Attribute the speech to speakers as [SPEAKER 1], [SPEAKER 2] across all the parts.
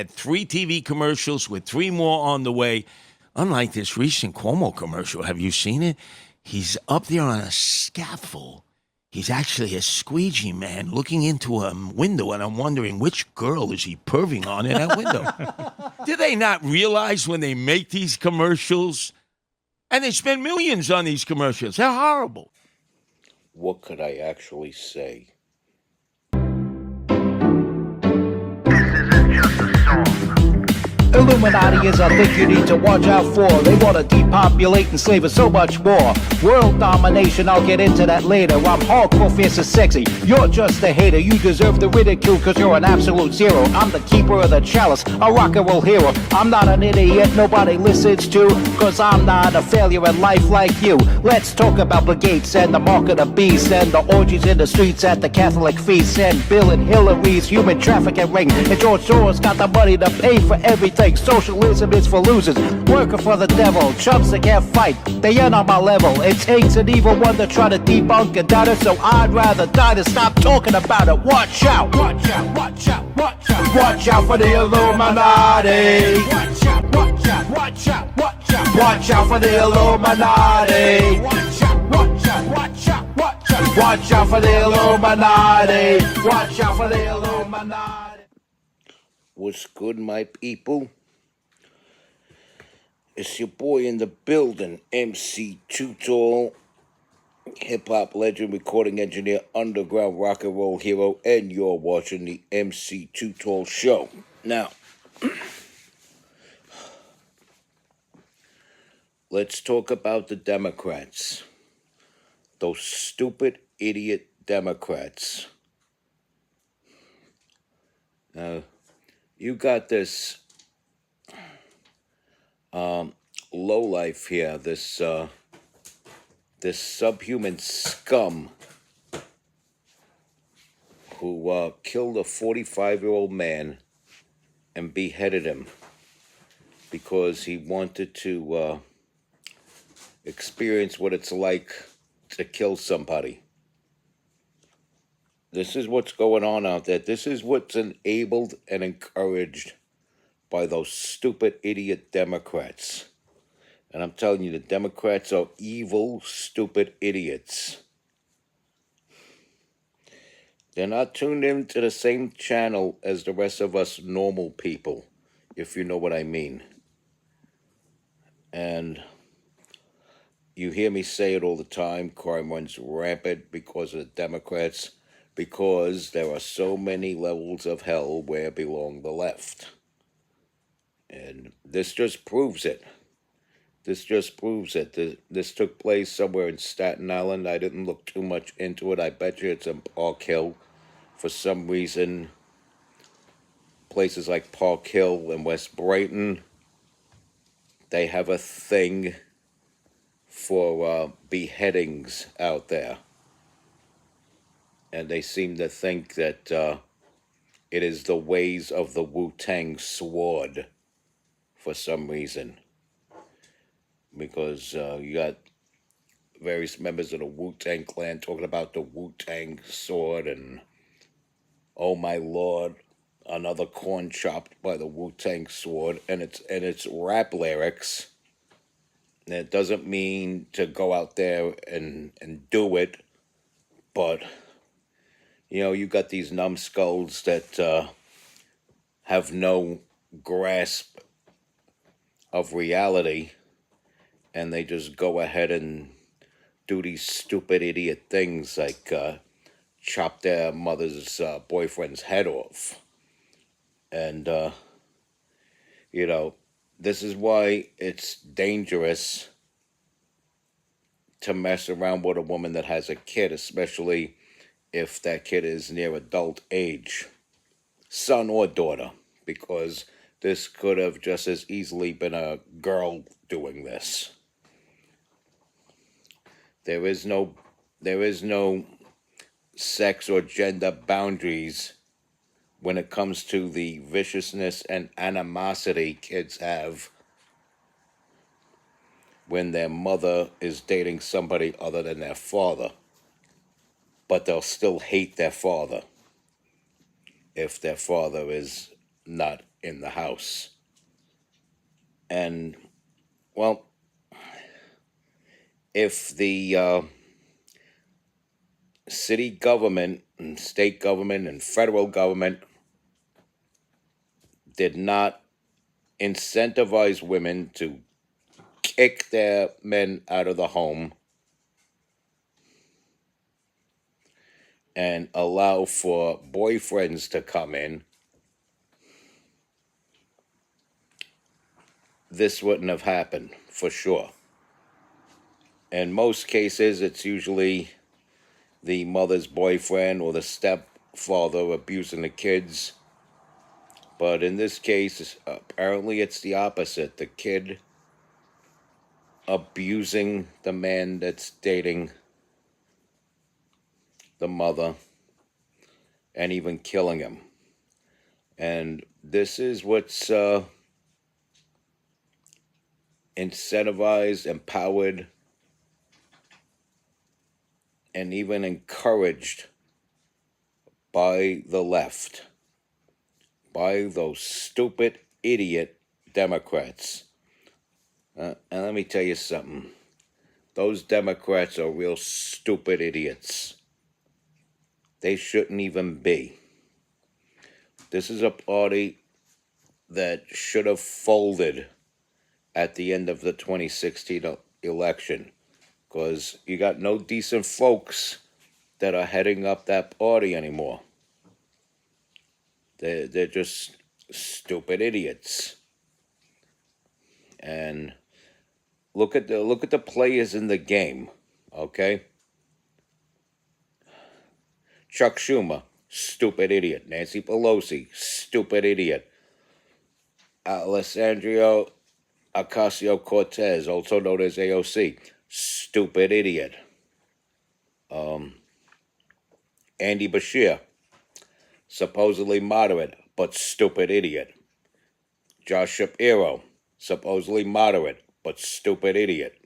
[SPEAKER 1] Had 3 TV commercials with 3 more on the way. Unlike this recent Cuomo commercial, have you seen it? He's up there on a scaffold. He's actually a squeegee man looking into a window, and I'm wondering which girl is he perving on in that window. Do they not realize when they make these commercials? And they spend millions on these commercials. They're horrible.
[SPEAKER 2] What could I actually say?
[SPEAKER 3] Illuminati is a thing you need to watch out for. They want to depopulate and slave us so much more. World domination, I'll get into that later. I'm hardcore, fierce and sexy. You're just a hater. You deserve the ridicule because you're an absolute zero. I'm the keeper of the chalice, a rock and roll hero. I'm not an idiot nobody listens to, because I'm not a failure in life like you. Let's talk about Bill Gates and the mark of the beast, and the orgies in the streets at the Catholic feasts, and Bill and Hillary's human trafficking ring. And George Soros got the money to pay for everything. Socialism is for losers, working for the devil. Chumps that can't fight, they ain't on my level. It takes an evil one to try to debunk a doubter, so I'd rather die than stop talking about it. Watch out, watch out, watch out, watch out. Watch out for the Illuminati. Watch out, watch out, watch out, watch out. Watch out for the Illuminati. Watch out, watch out, watch out, watch out. Watch out for the Illuminati. Watch out for the Illuminati.
[SPEAKER 2] What's good, my people? It's your boy in the building, MC Too Tall, hip-hop legend, recording engineer, underground rock and roll hero, and you're watching the MC Too Tall Show. Now, let's talk about the Democrats. Those stupid, idiot Democrats. Now, you got this lowlife here, this subhuman scum who killed a 45-year-old man and beheaded him because he wanted to experience what it's like to kill somebody. This is what's going on out there. This is what's enabled and encouraged by those stupid idiot Democrats. And I'm telling you, the Democrats are evil, stupid idiots. They're not tuned into the same channel as the rest of us normal people, if you know what I mean. And you hear me say it all the time, crime runs rampant because of the Democrats, because there are so many levels of hell where belong the left. And this just proves it. This just proves it. This took place somewhere in Staten Island. I didn't look too much into it. I bet you it's in Park Hill. For some reason, places like Park Hill and West Brighton, they have a thing for beheadings out there. And they seem to think that it is the ways of the Wu-Tang sword for some reason. Because you got various members of the Wu-Tang clan talking about the Wu-Tang sword and, oh my Lord, another corn chopped by the Wu-Tang sword. And it's rap lyrics. And it doesn't mean to go out there and do it, but you know, you got these numbskulls that have no grasp of reality, and they just go ahead and do these stupid idiot things like chop their mother's boyfriend's head off. And, you know, this is why it's dangerous to mess around with a woman that has a kid, especially if that kid is near adult age, son or daughter, because this could have just as easily been a girl doing this. There is no sex or gender boundaries when it comes to the viciousness and animosity kids have when their mother is dating somebody other than their father. But they'll still hate their father if their father is not in the house. And, well, if the city government and state government and federal government did not incentivize women to kick their men out of the home and allow for boyfriends to come in, this wouldn't have happened for sure. In most cases, it's usually the mother's boyfriend or the stepfather abusing the kids. But in this case, apparently it's the opposite. The kid abusing the man that's dating the mother and even killing him. And this is what's incentivized, empowered, and even encouraged by the left, by those stupid idiot Democrats. And let me tell you something. Those Democrats are real stupid idiots. They shouldn't even be. This is a party that should have folded at the end of the 2016 election, because you got no decent folks that are heading up that party anymore. They're just stupid idiots. And look at the players in the game, okay? Chuck Schumer, stupid idiot. Nancy Pelosi, stupid idiot. Alessandria Ocasio-Cortez, also known as AOC, stupid idiot. Andy Beshear, supposedly moderate, but stupid idiot. Josh Shapiro, supposedly moderate, but stupid idiot.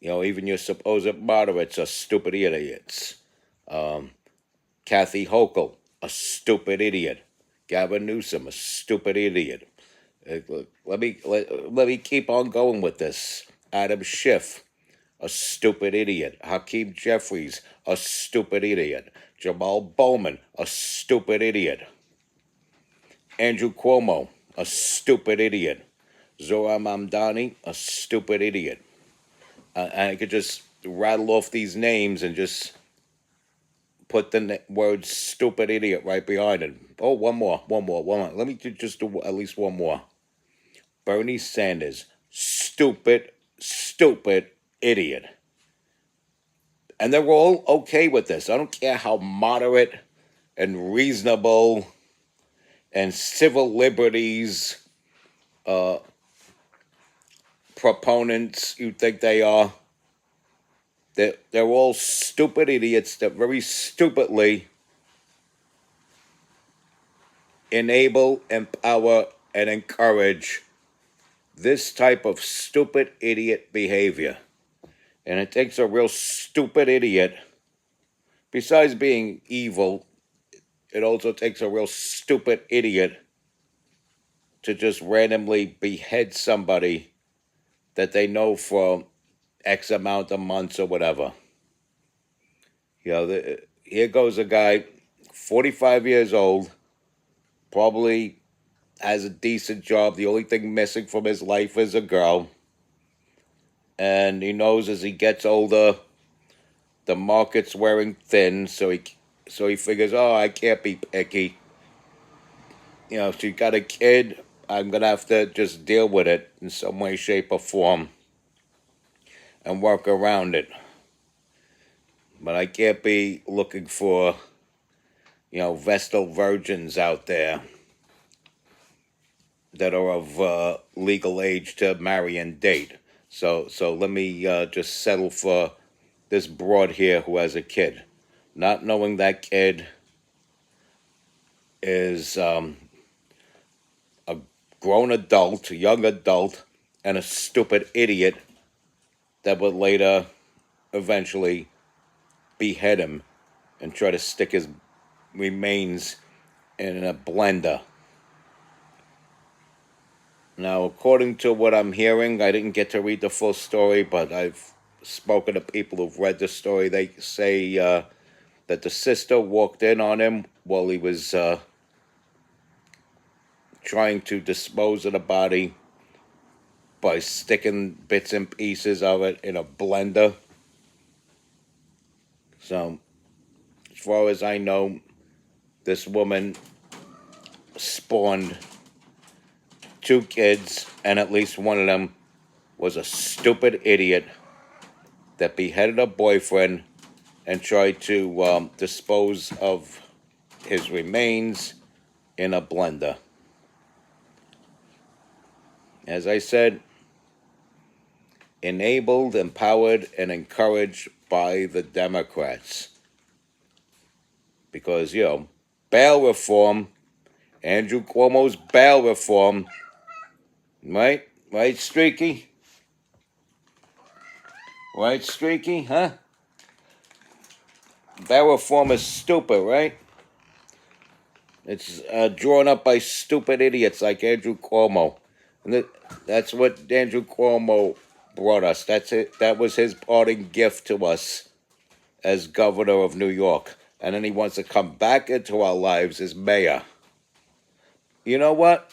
[SPEAKER 2] You know, even your supposed moderates are stupid idiots. Kathy Hochul, a stupid idiot. Gavin Newsom, a stupid idiot. Let me keep on going with this. Adam Schiff, a stupid idiot. Hakeem Jeffries, a stupid idiot. Jamal Bowman, a stupid idiot. Andrew Cuomo, a stupid idiot. Zohar Mamdani, a stupid idiot. I could just rattle off these names and just put the word stupid idiot right behind it. Oh, one more. Let me just do at least one more. Bernie Sanders, stupid idiot. And they're all okay with this. I don't care how moderate and reasonable and civil liberties proponents you think they are. They're all stupid idiots that very stupidly enable, empower, and encourage this type of stupid idiot behavior. And it takes a real stupid idiot, besides being evil, it also takes a real stupid idiot to just randomly behead somebody that they know for X amount of months or whatever. You know, here goes a guy, 45 years old, probably has a decent job. The only thing missing from his life is a girl. And he knows as he gets older, the market's wearing thin, so he figures, oh, I can't be picky. You know, if she got a kid, I'm going to have to just deal with it in some way, shape, or form and work around it. But I can't be looking for, Vestal virgins out there that are of legal age to marry and date. So let me just settle for this broad here who has a kid. Not knowing that kid is a grown adult, a young adult, and a stupid idiot that would later eventually behead him and try to stick his remains in a blender Now, according to what I'm hearing, I didn't get to read the full story, but I've spoken to people who've read the story. They say that the sister walked in on him while he was trying to dispose of the body by sticking bits and pieces of it in a blender. So, as far as I know, this woman spawned 2 kids, and at least one of them was a stupid idiot that beheaded her boyfriend and tried to dispose of his remains in a blender. As I said, enabled, empowered, and encouraged by the Democrats. Because, bail reform, Andrew Cuomo's bail reform, right? Right, Streaky? Right, Streaky, huh? Bail reform is stupid, right? It's drawn up by stupid idiots like Andrew Cuomo. And that's what Andrew Cuomo brought us. That's it. That was his parting gift to us as governor of New York. And then he wants to come back into our lives as mayor. You know what?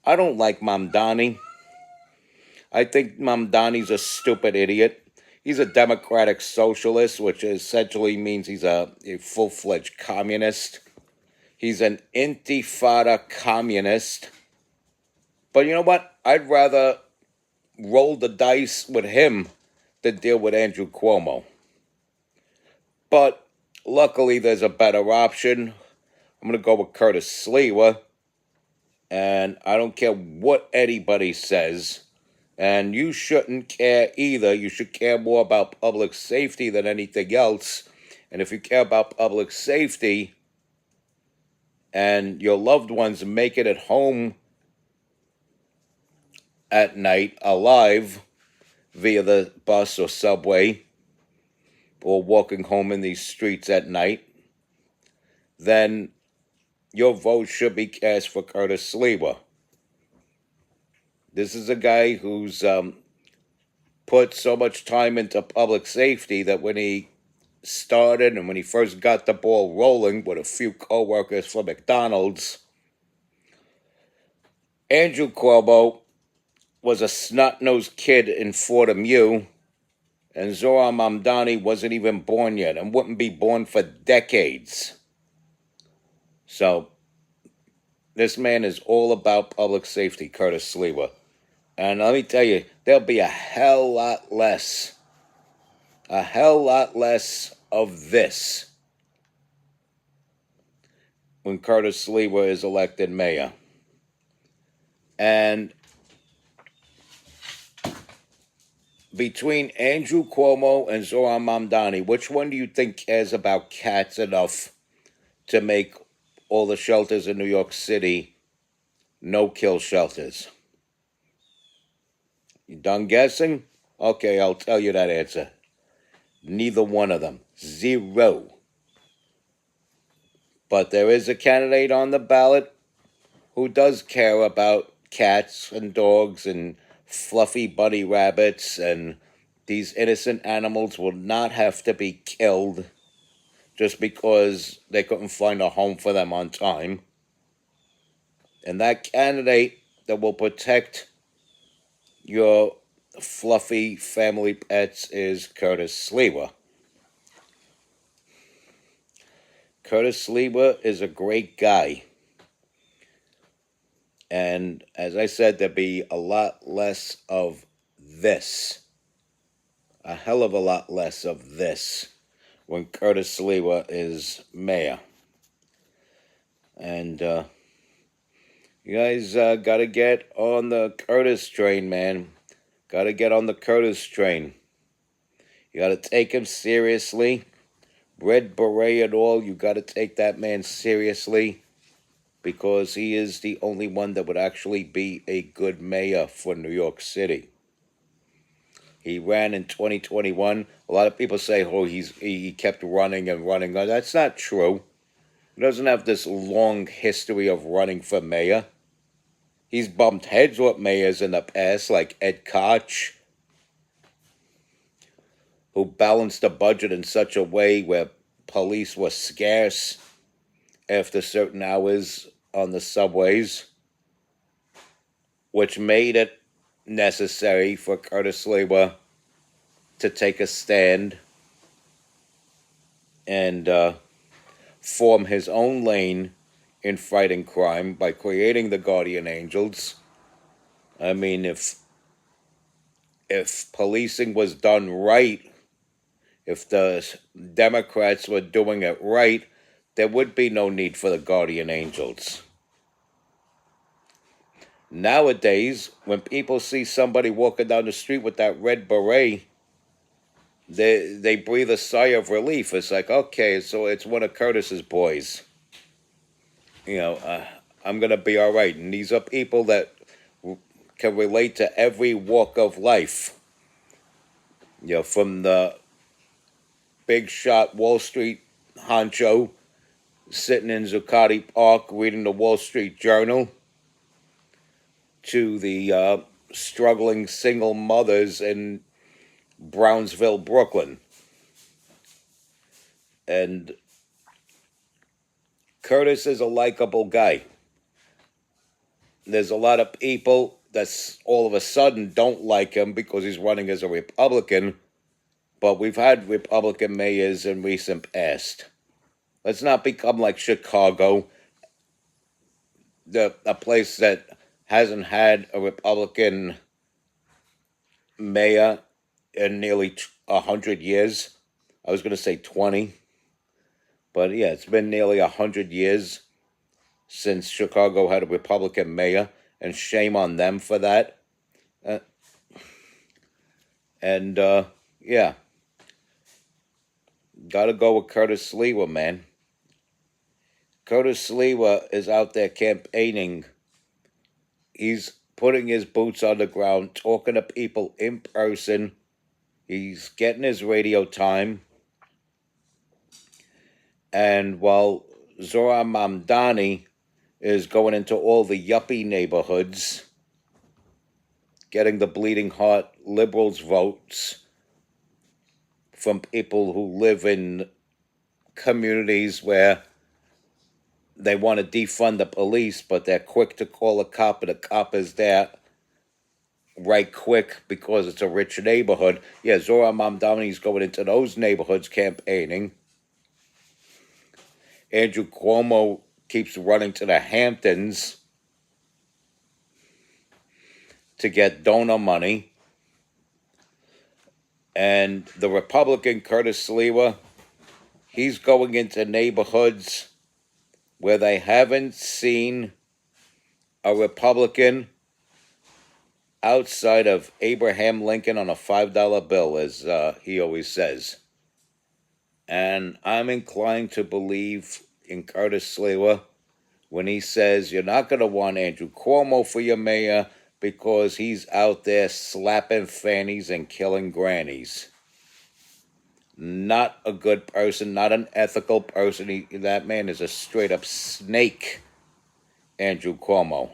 [SPEAKER 2] I don't like Mamdani. I think Mamdani's a stupid idiot. He's a democratic socialist, which essentially means he's a full-fledged communist. He's an intifada communist. But you know what? I'd rather roll the dice with him than deal with Andrew Cuomo. But luckily, there's a better option. I'm going to go with Curtis Sliwa. And I don't care what anybody says. And you shouldn't care either. You should care more about public safety than anything else. And if you care about public safety and your loved ones make it at home at night alive via the bus or subway or walking home in these streets at night, then your vote should be cast for Curtis Sliwa. This is a guy who's put so much time into public safety that when he started and when he first got the ball rolling with a few co-workers from McDonald's, Andrew Cuomo was a snot-nosed kid in Fordham U, and Zohran Mamdani wasn't even born yet and wouldn't be born for decades. So, this man is all about public safety, Curtis Sliwa. And let me tell you, there'll be a hell lot less of this when Curtis Sliwa is elected mayor. And between Andrew Cuomo and Zohran Mamdani, which one do you think cares about cats enough to make all the shelters in New York City no-kill shelters? You done guessing? Okay, I'll tell you that answer. Neither one of them. Zero. But there is a candidate on the ballot who does care about cats and dogs and fluffy bunny rabbits, and these innocent animals will not have to be killed just because they couldn't find a home for them on time. And that candidate that will protect your fluffy family pets is Curtis Sliwa. Curtis Sliwa is a great guy. And as I said, there'll be a lot less of this. A hell of a lot less of this when Curtis Sliwa is mayor. And you guys got to get on the Curtis train, man. Got to get on the Curtis train. You got to take him seriously. Red beret and all, you got to take that man seriously, because he is the only one that would actually be a good mayor for New York City. He ran in 2021. A lot of people say, oh, he kept running and running. No, that's not true. He doesn't have this long history of running for mayor. He's bumped heads with mayors in the past, like Ed Koch, who balanced the budget in such a way where police were scarce after certain hours on the subways, which made it necessary for Curtis Lewa to take a stand and form his own lane in fighting crime by creating the Guardian Angels. I mean, if policing was done right, if the Democrats were doing it right, there would be no need for the Guardian Angels. Nowadays, when people see somebody walking down the street with that red beret, they breathe a sigh of relief. It's like, okay, so it's one of Curtis's boys. I'm going to be all right. And these are people that can relate to every walk of life. From the big shot Wall Street honcho sitting in Zuccotti Park reading the Wall Street Journal, to the struggling single mothers in Brownsville, Brooklyn. And Curtis is a likable guy. There's a lot of people that all of a sudden don't like him because he's running as a Republican, but we've had Republican mayors in recent past. Let's not become like Chicago, a place that hasn't had a Republican mayor in nearly 100 years. I was going to say 20. But yeah, it's been nearly 100 years since Chicago had a Republican mayor, and shame on them for that. Yeah. Gotta go with Curtis Lewa, man. Curtis Lewa is out there campaigning. He's putting his boots on the ground, talking to people in person. He's getting his radio time. And while Zohran Mamdani is going into all the yuppie neighborhoods, getting the bleeding heart liberals votes from people who live in communities where they want to defund the police, but they're quick to call a cop, and the cop is there right quick because it's a rich neighborhood. Yeah, Zohran Mamdani's going into those neighborhoods campaigning. Andrew Cuomo keeps running to the Hamptons to get donor money. And the Republican Curtis Lewa, he's going into neighborhoods where they haven't seen a Republican outside of Abraham Lincoln on a $5 bill, as he always says. And I'm inclined to believe in Curtis Lewa when he says you're not going to want Andrew Cuomo for your mayor because he's out there slapping fannies and killing grannies. Not a good person, not an ethical person. That man is a straight-up snake, Andrew Cuomo.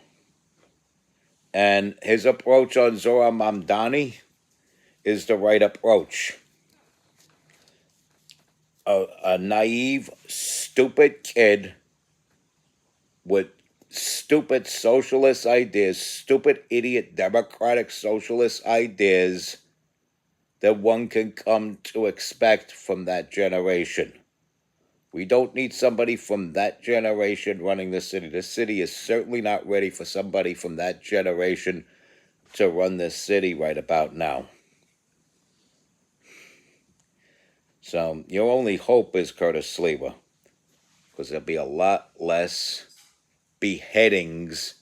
[SPEAKER 2] And his approach on Zohran Mamdani is the right approach. A naive, stupid kid with stupid socialist ideas, stupid idiot democratic socialist ideas that one can come to expect from that generation. We don't need somebody from that generation running the city. The city is certainly not ready for somebody from that generation to run this city right about now. So your only hope is Curtis Lewa, because there'll be a lot less beheadings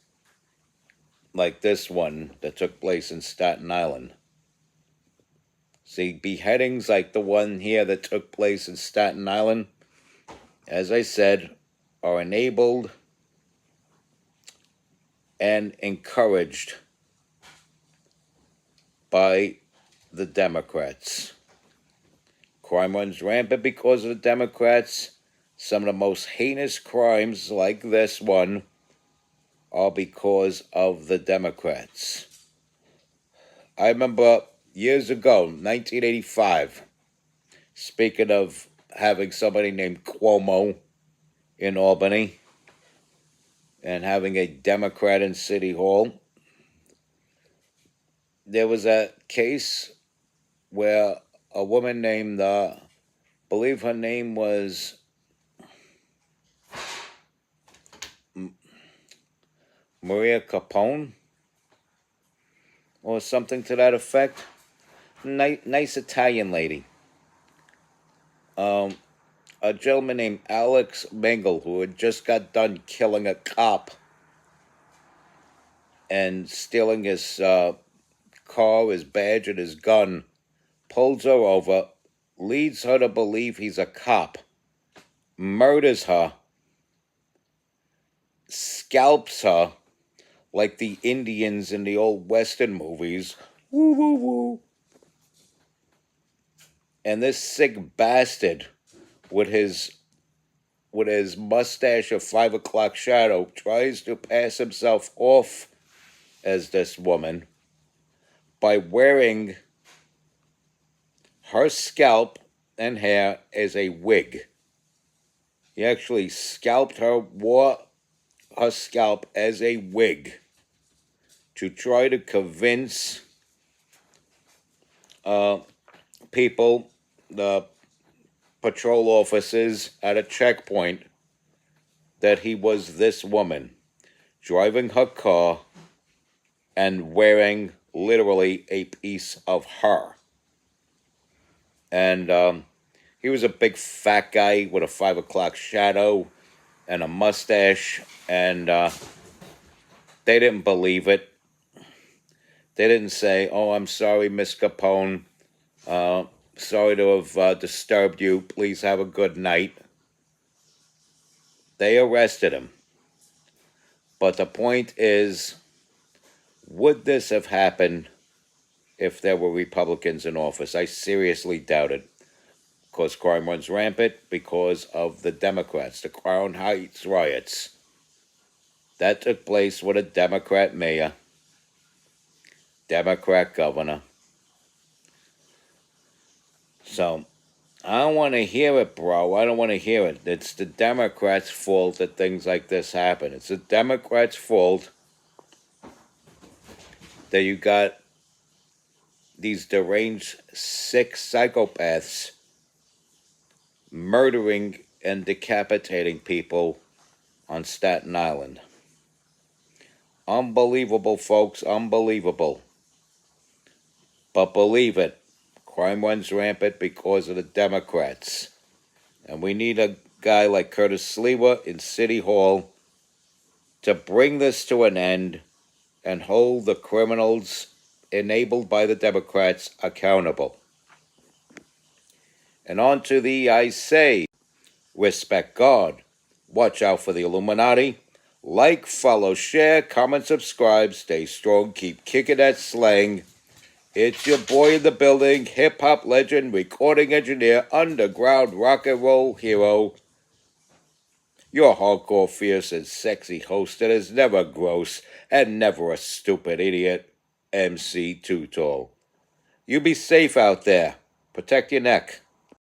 [SPEAKER 2] like this one that took place in Staten Island. See, beheadings like the one here that took place in Staten Island, as I said, are enabled and encouraged by the Democrats. Crime runs rampant because of the Democrats. Some of the most heinous crimes, like this one, are because of the Democrats. I remember years ago, 1985, speaking of having somebody named Cuomo in Albany and having a Democrat in City Hall, there was a case where a woman named, believe her name was Maria Capone or something to that effect. Nice Italian lady. A gentleman named Alex Mengel, who had just got done killing a cop and stealing his car, his badge, and his gun, pulls her over, leads her to believe he's a cop, murders her, scalps her like the Indians in the old Western movies. Woo, woo, woo. And this sick bastard with his mustache of 5 o'clock shadow tries to pass himself off as this woman by wearing her scalp and hair as a wig. He actually wore her scalp as a wig to try to convince people, the patrol officers at a checkpoint, that he was this woman driving her car and wearing literally a piece of her. And he was a big fat guy with a 5 o'clock shadow and a mustache, and they didn't believe it. They didn't say, "Oh, I'm sorry, Miss Capone. Sorry to have disturbed you. Please have a good night." They arrested him. But the point is, would this have happened if there were Republicans in office? I seriously doubt it. Because crime runs rampant because of the Democrats, the Crown Heights riots. That took place with a Democrat mayor, Democrat governor. So, I don't want to hear it, bro. I don't want to hear it. It's the Democrats' fault that things like this happen. It's the Democrats' fault that you got these deranged, sick psychopaths murdering and decapitating people on Staten Island. Unbelievable, folks. Unbelievable. But believe it, crime runs rampant because of the Democrats. And we need a guy like Curtis Sliwa in City Hall to bring this to an end and hold the criminals enabled by the Democrats accountable. And on to the I say, respect God, watch out for the Illuminati, like, follow, share, comment, subscribe, stay strong, keep kicking that slang. It's your boy in the building, hip-hop legend, recording engineer, underground rock and roll hero, your hardcore, fierce, and sexy host that is never gross and never a stupid idiot, MC Too Tall. You be safe out there. Protect your neck.